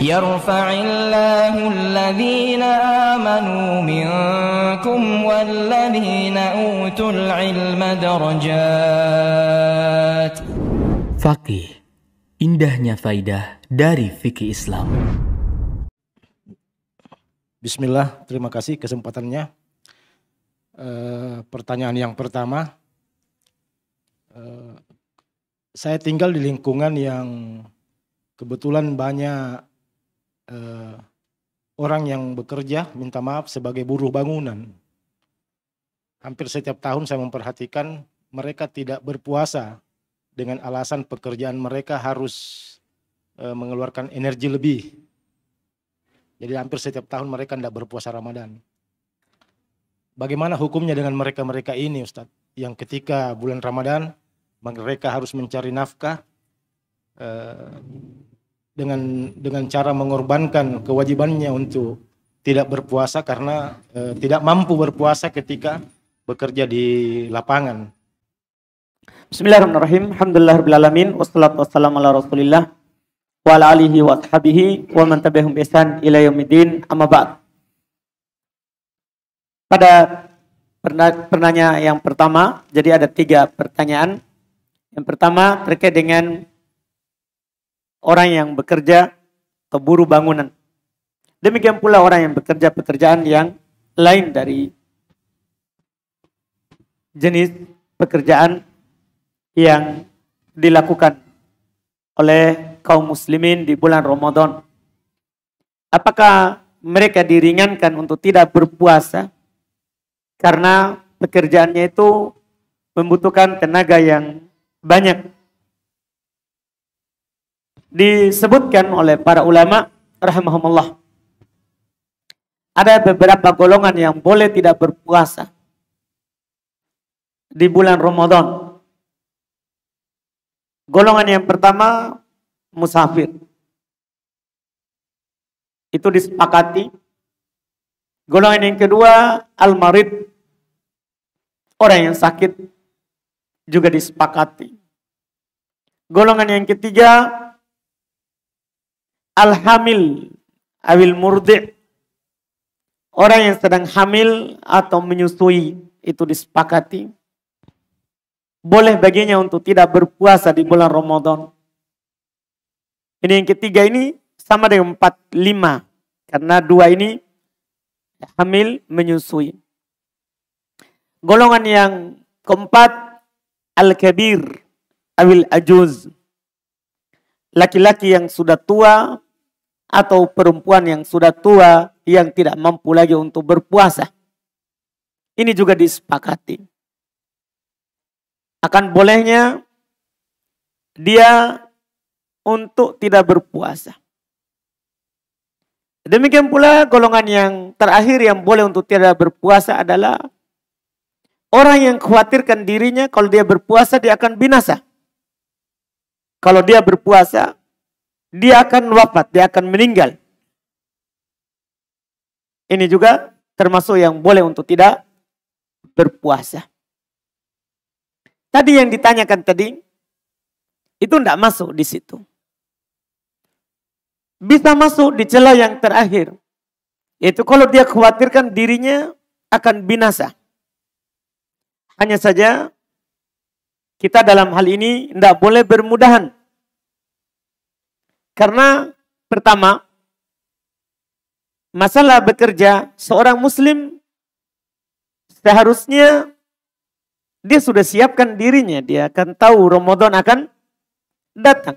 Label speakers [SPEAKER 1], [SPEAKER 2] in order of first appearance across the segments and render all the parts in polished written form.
[SPEAKER 1] يرفع الله الذين آمنوا منكم والذين أوتوا العلم درجات.
[SPEAKER 2] Faqih, indahnya faidah dari fikih Islam.
[SPEAKER 3] Bismillah, terima kasih kesempatannya. Pertanyaan yang pertama, saya tinggal di lingkungan yang kebetulan banyak orang yang bekerja, minta maaf, sebagai buruh bangunan. Hampir setiap tahun saya memperhatikan mereka tidak berpuasa dengan alasan pekerjaan mereka harus mengeluarkan energi lebih. Jadi hampir setiap tahun mereka tidak berpuasa Ramadan. Bagaimana hukumnya dengan mereka-mereka ini, Ustadz? Yang ketika bulan Ramadan mereka harus mencari nafkah dengan cara mengorbankan kewajibannya untuk tidak berpuasa karena tidak mampu berpuasa ketika bekerja di lapangan.
[SPEAKER 4] Bismillahirrahmanirrahim. Alhamdulillahirrahmanirrahim. Wassalatu wassalamu ala rasulillah wa ala alihi wa ashabihi wa man tabi'ahum bi ihsan ila yaumiddin, amma ba'd. Pada pertanyaan yang pertama, jadi ada 3 pertanyaan. Yang pertama terkait dengan orang yang bekerja atau buruh bangunan. Demikian pula orang yang bekerja pekerjaan yang lain dari jenis pekerjaan yang dilakukan oleh kaum muslimin di bulan Ramadan. Apakah mereka diringankan untuk tidak berpuasa karena pekerjaannya itu membutuhkan tenaga yang banyak? Disebutkan oleh para ulama rahimahumullah, ada beberapa golongan yang boleh tidak berpuasa di bulan Ramadan. Golongan yang pertama, musafir. Itu disepakati. Golongan yang kedua, al-marid. Orang yang sakit juga disepakati. Golongan yang ketiga, al-hamil awil murdi'. Orang yang sedang hamil atau menyusui, itu disepakati. Boleh baginya untuk tidak berpuasa di bulan Ramadan. Ini yang ketiga ini sama dengan 4, 5. Karena 2 ini hamil menyusui. Golongan yang keempat, al-kabir awil ajuz. Laki-laki yang sudah tua atau perempuan yang sudah tua yang tidak mampu lagi untuk berpuasa. Ini juga disepakati. Akan bolehnya dia untuk tidak berpuasa. Demikian pula golongan yang terakhir yang boleh untuk tidak berpuasa adalah orang yang khawatirkan dirinya kalau dia berpuasa dia akan binasa. Kalau dia berpuasa, dia akan wafat, dia akan meninggal. Ini juga termasuk yang boleh untuk tidak berpuasa. Tadi yang ditanyakan tadi, itu tidak masuk di situ. Bisa masuk di celah yang terakhir. Yaitu kalau dia khawatirkan dirinya akan binasa. Hanya saja kita dalam hal ini tidak boleh bermudahan. Karena pertama, masalah bekerja seorang muslim seharusnya dia sudah siapkan dirinya. Dia akan tahu Ramadan akan datang.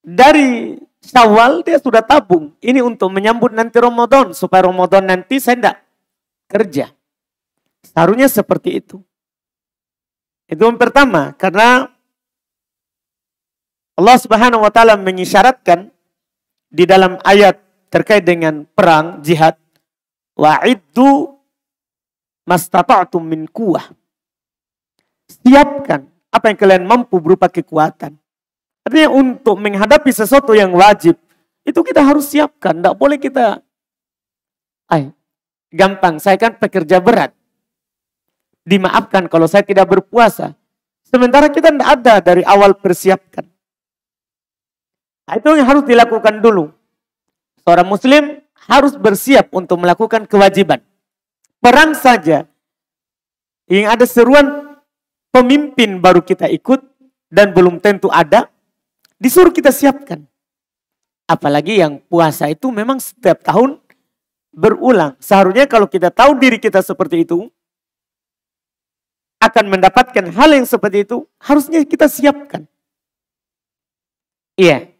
[SPEAKER 4] Dari Syawal dia sudah tabung. Ini untuk menyambut nanti Ramadan. Supaya Ramadan nanti saya tidak kerja. Seharusnya seperti itu. Itu yang pertama. Karena Allah Subhanahu wa taala mengisyaratkan di dalam ayat terkait dengan perang jihad, wa'iddu mastata'tum min quwwah. Siapkan apa yang kalian mampu berupa kekuatan. Artinya untuk menghadapi sesuatu yang wajib, itu kita harus siapkan. Tidak boleh kita, gampang, saya kan pekerja berat. Dimaafkan kalau saya tidak berpuasa. Sementara kita tidak ada dari awal persiapkan. Nah, itu yang harus dilakukan dulu. Seorang muslim harus bersiap untuk melakukan kewajiban. Perang saja, yang ada seruan pemimpin baru kita ikut, dan belum tentu ada, disuruh kita siapkan. Apalagi yang puasa itu memang setiap tahun berulang. Seharusnya kalau kita tahu diri kita seperti itu, akan mendapatkan hal yang seperti itu, harusnya kita siapkan. Iya.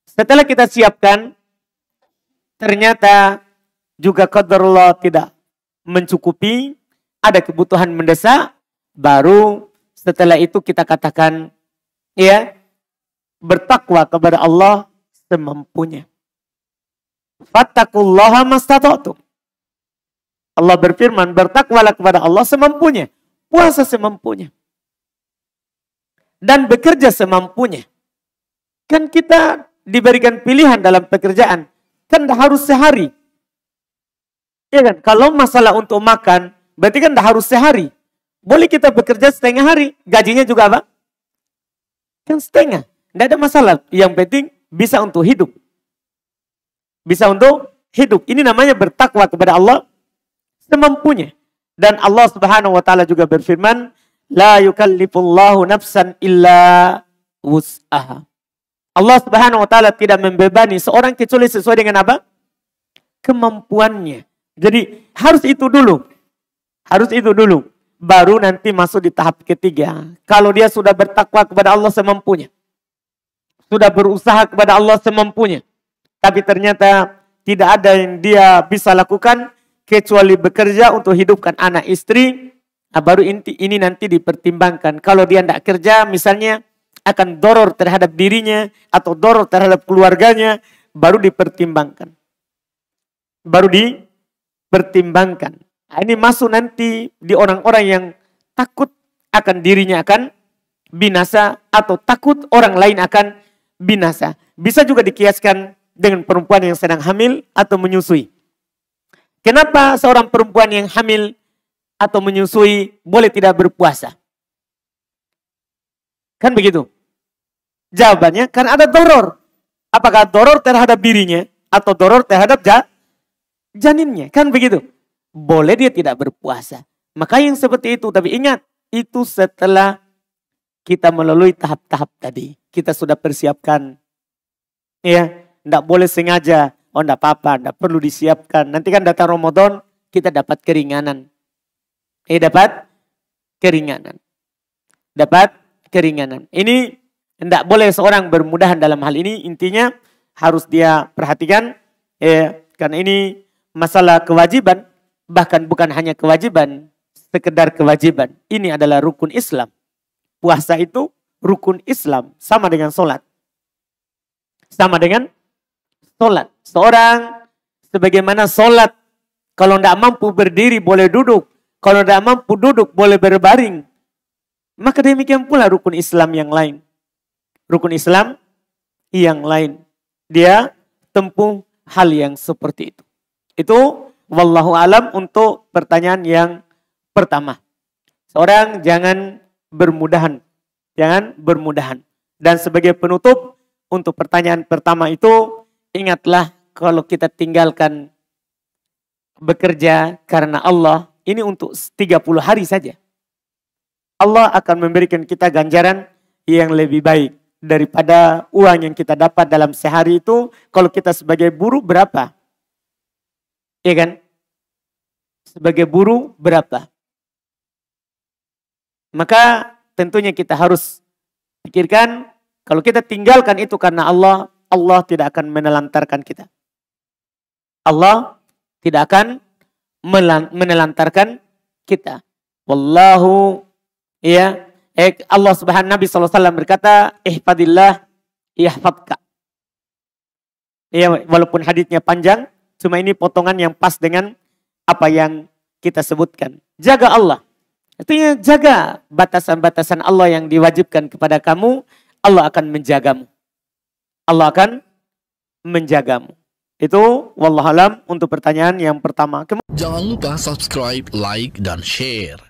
[SPEAKER 4] Setelah kita siapkan, ternyata juga qadarullah tidak mencukupi, ada kebutuhan mendesak, baru setelah itu kita katakan, ya, bertakwa kepada Allah semampunya. Fattaqullaha mastata'tum. Allah berfirman, bertakwalah kepada Allah semampunya. Puasa semampunya. Dan bekerja semampunya. Kan kita diberikan pilihan dalam pekerjaan. Kan dah harus sehari. Ya kan? Kalau masalah untuk makan, berarti kan dah harus sehari. Boleh kita bekerja setengah hari. Gajinya juga apa? Kan setengah. Tidak ada masalah. Yang penting bisa untuk hidup. Bisa untuk hidup. Ini namanya bertakwa kepada Allah semampunya. Dan Allah Subhanahu wa taala juga berfirman, la yukallifullahu nafsan illa wus'aha. Allah Subhanahu wa taala tidak membebani seorang kecuali sesuai dengan apa? Kemampuannya. Jadi harus itu dulu. Harus itu dulu. Baru nanti masuk di tahap ketiga. Kalau dia sudah bertakwa kepada Allah semampunya. Sudah berusaha kepada Allah semampunya. Tapi ternyata tidak ada yang dia bisa lakukan kecuali bekerja untuk hidupkan anak istri. Nah, baru ini nanti dipertimbangkan. Kalau dia tidak kerja misalnya akan doror terhadap dirinya atau doror terhadap keluarganya, baru dipertimbangkan. Baru dipertimbangkan. Nah, ini masuk nanti di orang-orang yang takut akan dirinya akan binasa atau takut orang lain akan binasa. Bisa juga dikiaskan dengan perempuan yang sedang hamil atau menyusui. Kenapa seorang perempuan yang hamil atau menyusui boleh tidak berpuasa? Kan begitu? Jawabannya kan ada doror. Apakah doror terhadap dirinya atau doror terhadap janinnya? Kan begitu? Boleh dia tidak berpuasa. Maka yang seperti itu, tapi ingat, itu setelah kita melalui tahap-tahap tadi. Kita sudah persiapkan. Ya, tidak boleh sengaja. Oh, tidak apa-apa, tidak perlu disiapkan. Nanti kan datang Ramadan, kita dapat keringanan. Dapat keringanan. Dapat keringanan. Ini tidak boleh seorang bermudahan dalam hal ini. Intinya harus dia perhatikan. Karena ini masalah kewajiban. Bahkan bukan hanya kewajiban, sekedar kewajiban. Ini adalah rukun Islam. Puasa itu rukun Islam. Sama dengan sholat. Sama dengan sholat. Seorang sebagaimana sholat. Kalau tidak mampu berdiri boleh duduk. Kalau tidak mampu duduk boleh berbaring. Maka demikian pula rukun Islam yang lain. Rukun Islam yang lain. Dia tempuh hal yang seperti itu. Itu wallahu alam untuk pertanyaan yang pertama. Seorang jangan bermudahan. Jangan bermudahan. Dan sebagai penutup untuk pertanyaan pertama itu, ingatlah kalau kita tinggalkan bekerja karena Allah, ini untuk 30 hari saja. Allah akan memberikan kita ganjaran yang lebih baik daripada uang yang kita dapat dalam sehari itu. Kalau kita sebagai buruh berapa? Iya kan? Sebagai buruh berapa? Maka tentunya kita harus pikirkan, kalau kita tinggalkan itu karena Allah, Allah tidak akan menelantarkan kita. Allah tidak akan menelantarkan kita. Wallahu, ya, Allah Subhanahu Nabi SAW berkata, ihfadillah yahfadka. Ya, walaupun haditsnya panjang, cuma ini potongan yang pas dengan apa yang kita sebutkan. Jaga Allah. Artinya jaga batasan-batasan Allah yang diwajibkan kepada kamu, Allah akan menjagamu. Allah akan menjagamu. Itu wallahualam untuk pertanyaan yang pertama.
[SPEAKER 5] Jangan lupa subscribe, like, dan share.